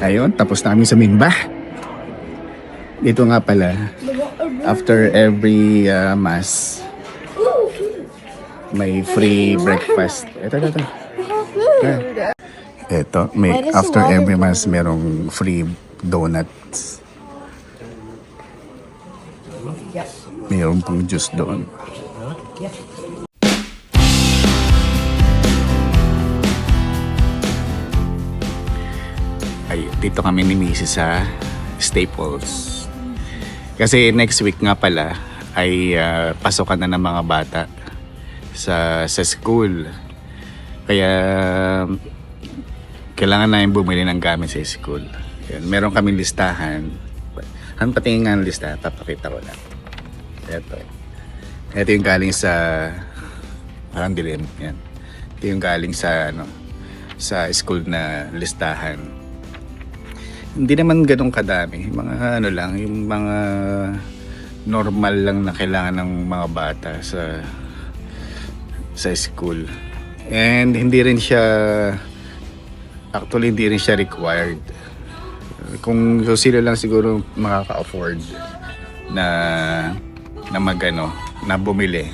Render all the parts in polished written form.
Ayun, tapos na kami sa Minbah. Dito nga pala, after every mass, may free breakfast. Ito, may after every mass merong free donuts. Mayroon pang juice doon. Ay, dito kami ni Mrs. sa Staples. Kasi next week nga pala ay pasukan na ng mga bata sa school. Kaya kailangan namin bumili ng gamit sa school. Yan, meron kaming listahan. Ang patingin nga ng listahan, papakita ko lang. Ito yung galing sa parang dilim. Yan. Ito yung galing sa sa school na listahan. Hindi naman ganun kadami. Mga lang, yung mga normal lang na kailangan ng mga bata sa school. And hindi rin siya required. Kung sila lang siguro makaka-afford na bumili.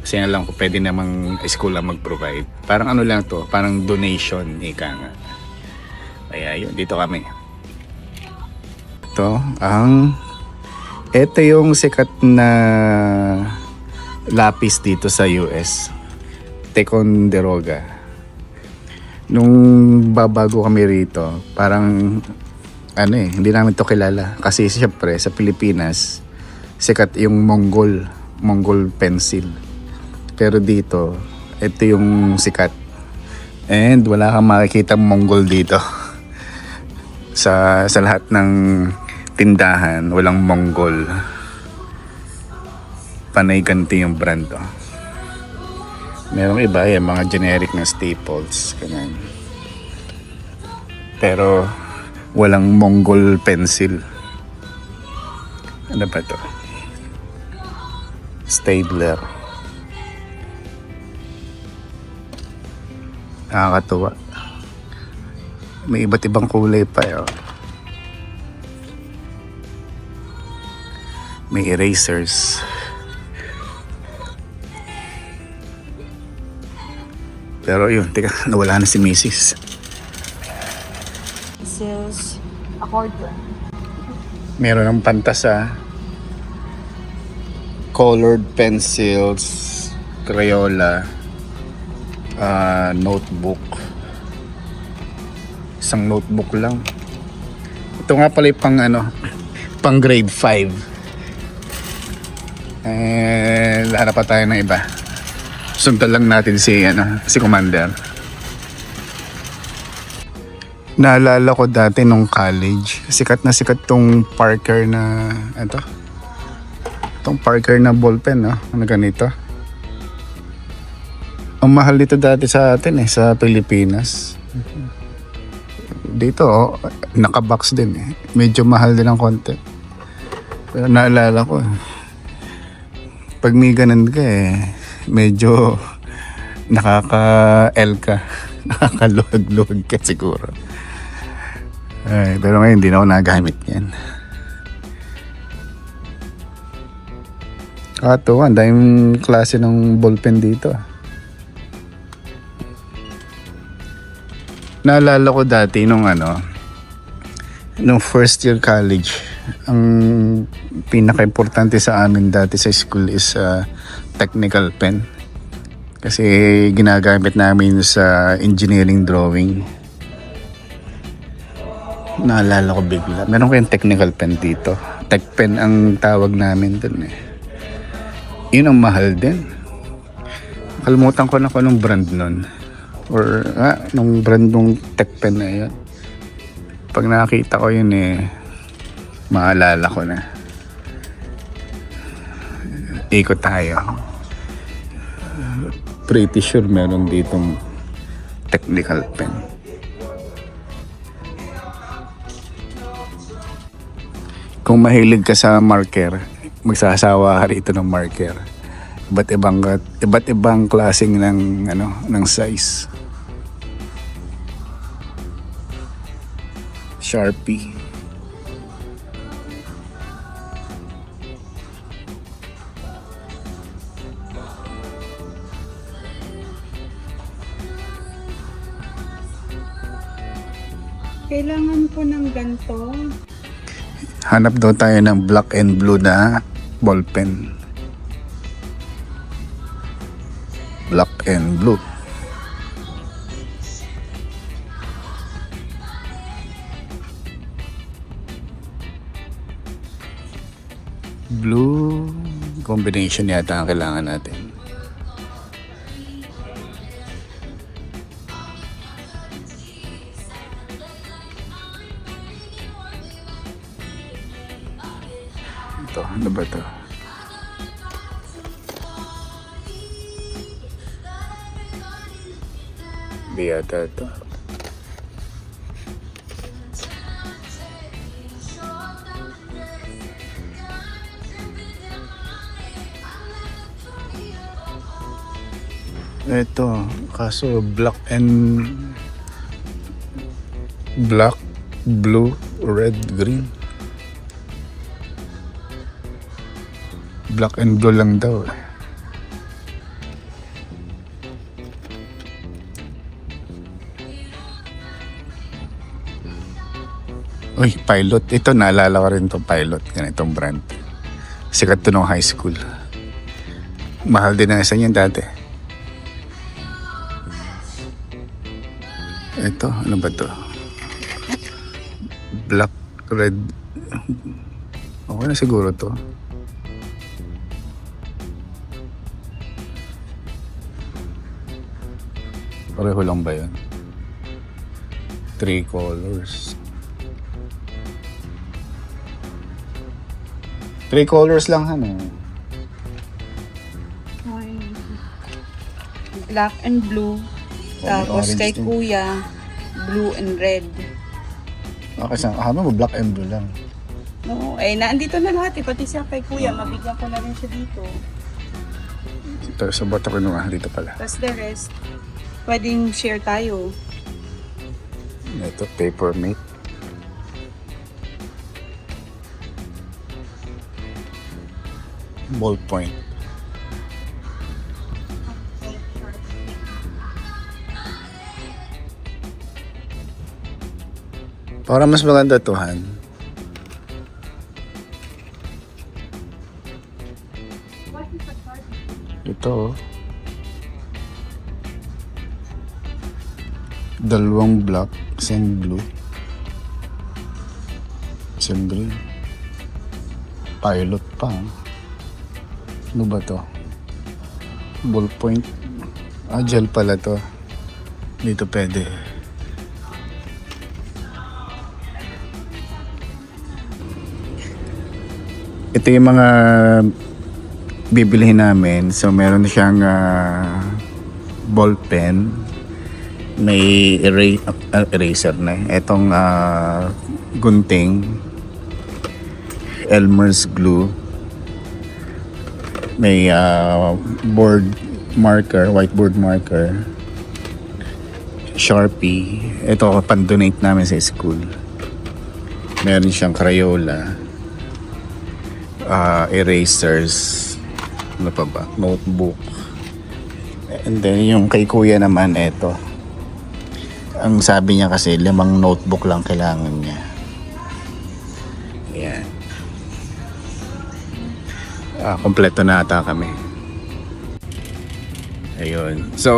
Kasi na lang kung pwede namang school lang mag-provide. Parang lang to, parang donation, ika nga. Kaya yun, dito kami. Ito yung sikat na lapis dito sa US. Ticonderoga. Nung babago kami rito, parang hindi namin to kilala. Kasi syempre sa Pilipinas, sikat yung Mongol pencil. Pero dito, ito yung sikat. And wala kang makikita Mongol dito. Sa lahat ng tindahan, walang Mongol. Panay ganti yung brand to. Merong iba yung mga generic na Staples, ganun. Pero walang Mongol pencil. Ano ba to? Staedtler. Nakakatuwa. May iba't ibang kulay pa yun. May erasers. Pero yun, teka, nawala na si Mrs. This is accordion. Meron ng pantasa, colored pencils, Crayola, notebook. Isang notebook lang. Ito nga pala yung pang grade 5. Hanap pa tayo ng iba. Sundan lang natin si Commander. Naalala ko dati nung college, sikat na sikat tong Parker na itong Parker na ballpen, ano ganito. Ang mahal dito dati sa atin sa Pilipinas. Dito naka-box din Medyo mahal din ang konti. Pero naalala ko pag may ganun ka medyo nakaka-L ka. Nakakaluhag-luhag ka siguro. Pero ngayon hindi na ako nagamit yan. Ang daming klase ng ballpen dito. Naalala ko dati nung first year college, ang pinaka-importante sa amin dati sa school is technical pen. Kasi ginagamit namin sa engineering drawing. Naalala ko bigla. Meron kayong technical pen dito. Tech pen ang tawag namin dun Yun ang mahal din. Kalimutan ko na kung anong brand nun. Or nung brand nung tech pen na yun. Pag nakita ko yun maalala ko na. Ikot tayo. Pretty sure meron ditong technical pen. Kung mahilig ka sa marker, magsasawa ka rito ng marker. Iba't ibang klaseng ng size. Sharpie. Kailangan ko ng ganito. Hanap daw tayo ng black and blue na ballpen. Black and blue. Blue combination yata ang kailangan natin. Ito, ano ba ito? Hindi yata ito. Ito, kaso black, blue, red, green. Black and blue lang daw eh. Uy, Pilot. Ito, naalala ko rin itong Pilot. Ganitong brand. Sikat to nung high school. Mahal din ang isa niyan dati. Ito, ano ba to? Black, red. Okay na siguro to. Pareho lang ba yun? 3 colors. 3 colors lang ano. Black and blue. Tapos orange kay din. kuya, blue and red. Okay, sa mo black and blue lang. Oo, naandito na lahat eh. Pati siya kay kuya, mabigyan ko na rin siya dito. Ito, sa bata ko nung dito pala. Tapos the rest, pwedeng share tayo. Ito, paper mate. Ballpoint. Para mas maganda to, Han. Ito, oh. Dalawang black, isang blue, isang green. Pilot pa. Ano ba to? Ballpoint. Gel pala to. Dito pwede. Ito yung mga bibilihin namin. So meron siyang ball pen, may eraser na. Etong gunting, Elmer's glue, may board marker, whiteboard marker, Sharpie. Ito pan-donate namin sa school. Meron siyang Crayola, erasers, ano pa ba, notebook. And then yung kay kuya naman, eto, ang sabi niya kasi 5 notebook lang kailangan niya. Ayan. Kompleto na ata kami. Ayun. So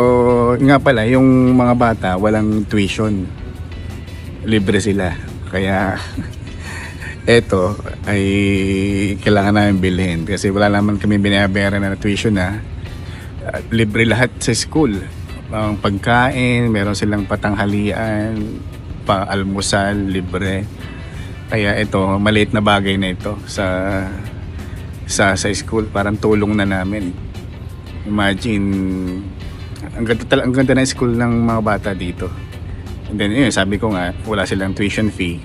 nga pala, yung mga bata walang tuition, libre sila, kaya eto ay kailangan namin bilhin kasi wala naman kami binabayaran na tuition na. Libre lahat sa school. Ang pagkain, meron silang patanghalian, pa-almusal, libre. Kaya ito, maliit na bagay na ito sa school. Parang tulong na namin. Imagine, ang ganda na school ng mga bata dito. And then, yun, sabi ko nga, wala silang tuition fee.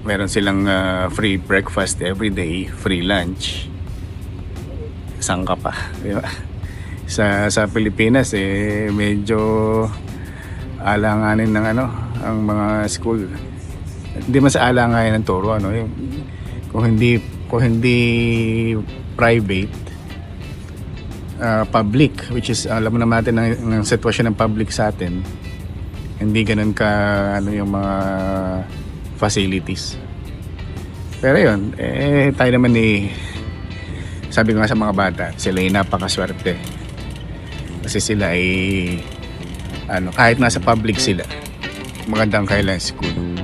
Meron silang free breakfast every day, free lunch. Saan ka pa? Diba? Sa Pilipinas medyo alanganin ng ang mga school. hindi man sa alangayan ng turo, ano, yung, kung hindi private, public, which is alam mo naman natin ng sitwasyon ng public sa atin, hindi ganun ka ano yung mga facilities. Pero yun, tayo naman sabi ko nga sa mga bata, sila ay napakaswerte. Kasi sila ay kahit nasa public sila, magandang kailan school.